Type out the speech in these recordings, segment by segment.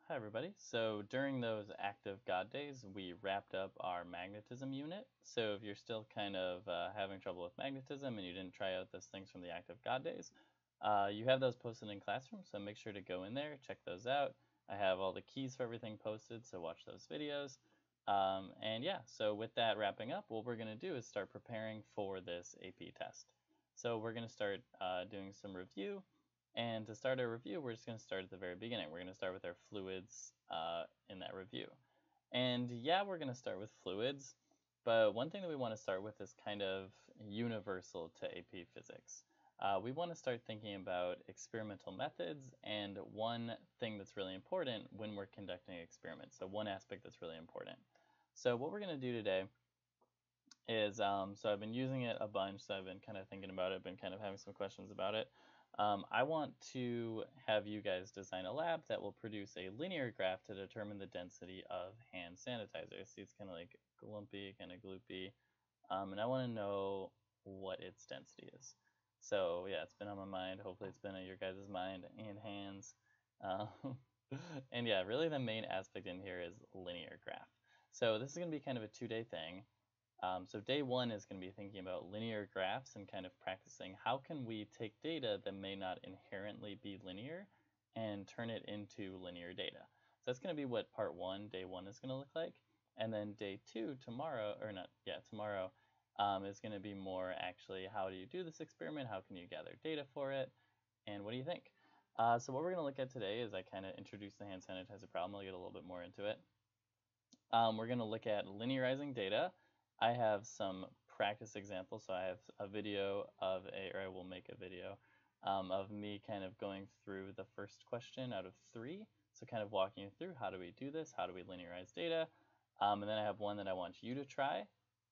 Hi everybody. So during those active God days, we wrapped up our magnetism unit. So if you're still kind of having trouble with magnetism and you didn't try out those things from the active God days, you have those posted in Classroom, so make sure to go in there, check those out. I have all the keys for everything posted, so watch those videos. And yeah, so with that wrapping up, what we're going to do is start preparing for this AP test. So we're going to start doing some review. And to start our review, we're just going to start at the very beginning. We're going to start with our fluids in that review. And yeah, we're going to start with fluids, but one thing that we want to start with is kind of universal to AP Physics. We want to start thinking about experimental methods and one thing that's really important when we're conducting experiments. So one aspect that's really important. So what we're going to do today is, so I've been using it a bunch, so I've been kind of thinking about it, been kind of having some questions about it. I want to have you guys design a lab that will produce a linear graph to determine the density of hand sanitizer. See, it's kind of like glumpy, kind of gloopy, and I want to know what its density is. So yeah, it's been on my mind. Hopefully it's been on your guys' mind and hands. And yeah, really the main aspect in here is linear graph. So this is going to be kind of a 2-day thing. So day one is going to be thinking about linear graphs and kind of practicing how can we take data that may not inherently be linear and turn it into linear data. So that's going to be what part one, day one, is going to look like. And then day two, tomorrow, or not, yeah, tomorrow, is going to be more actually how do you do this experiment, how can you gather data for it, and what do you think? So what we're going to look at today is I kind of introduce the hand sanitizer problem. I'll get a little bit more into it. We're going to look at linearizing data. I have some practice examples, so I have a video of or I will make a video of me kind of going through the first question out of 3. So kind of walking you through how do we do this, how do we linearize data, and then I have one that I want you to try,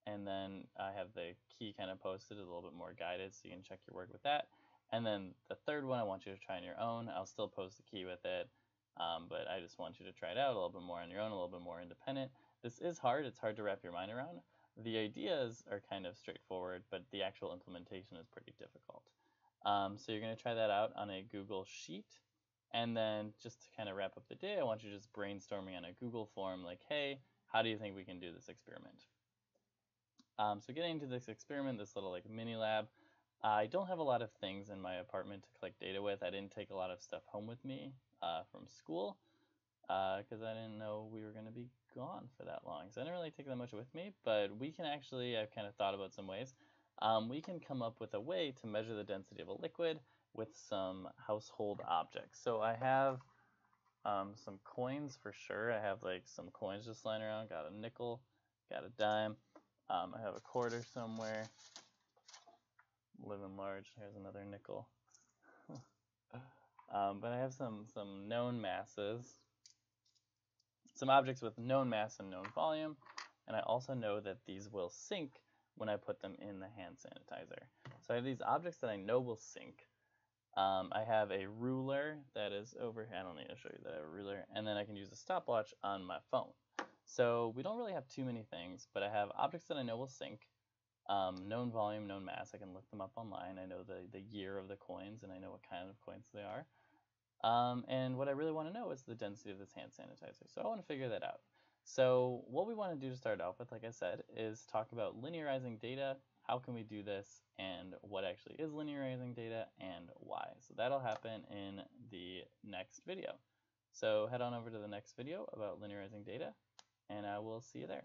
and then I have the key kind of posted, a little bit more guided, so you can check your work with that. And then the third one I want you to try on your own. I'll still post the key with it, but I just want you to try it out a little bit more on your own, a little bit more independent. This is hard. It's hard to wrap your mind around. The ideas are kind of straightforward, but the actual implementation is pretty difficult. So you're going to try that out on a Google Sheet. And then just to kind of wrap up the day, I want you just brainstorming on a Google form like, hey, how do you think we can do this experiment? So getting into this experiment, this little like mini lab, I don't have a lot of things in my apartment to collect data with. I didn't take a lot of stuff home with me from school because I didn't know we were going to be gone for that long. So I didn't really take that much with me, but we can actually, I've kind of thought about some ways. We can come up with a way to measure the density of a liquid with some household objects. So I have some coins for sure. I have like some coins just lying around. Got a nickel, got a dime. I have a quarter somewhere. Living large. Here's another nickel. But I have some known masses, some objects with known mass and known volume, and I also know that these will sink when I put them in the hand sanitizer. So I have these objects that I know will sink. I have a ruler that is over here. I don't need to show you that I have a ruler. And then I can use a stopwatch on my phone. So we don't really have too many things, but I have objects that I know will sink. Known volume, known mass. I can look them up online. I know the year of the coins, and I know what kind of coins they are. And what I really want to know is the density of this hand sanitizer. So I want to figure that out. So what we want to do to start off with, like I said, is talk about linearizing data. How can we do this, and what actually is linearizing data, and why. So that'll happen in the next video. So head on over to the next video about linearizing data, and I will see you there.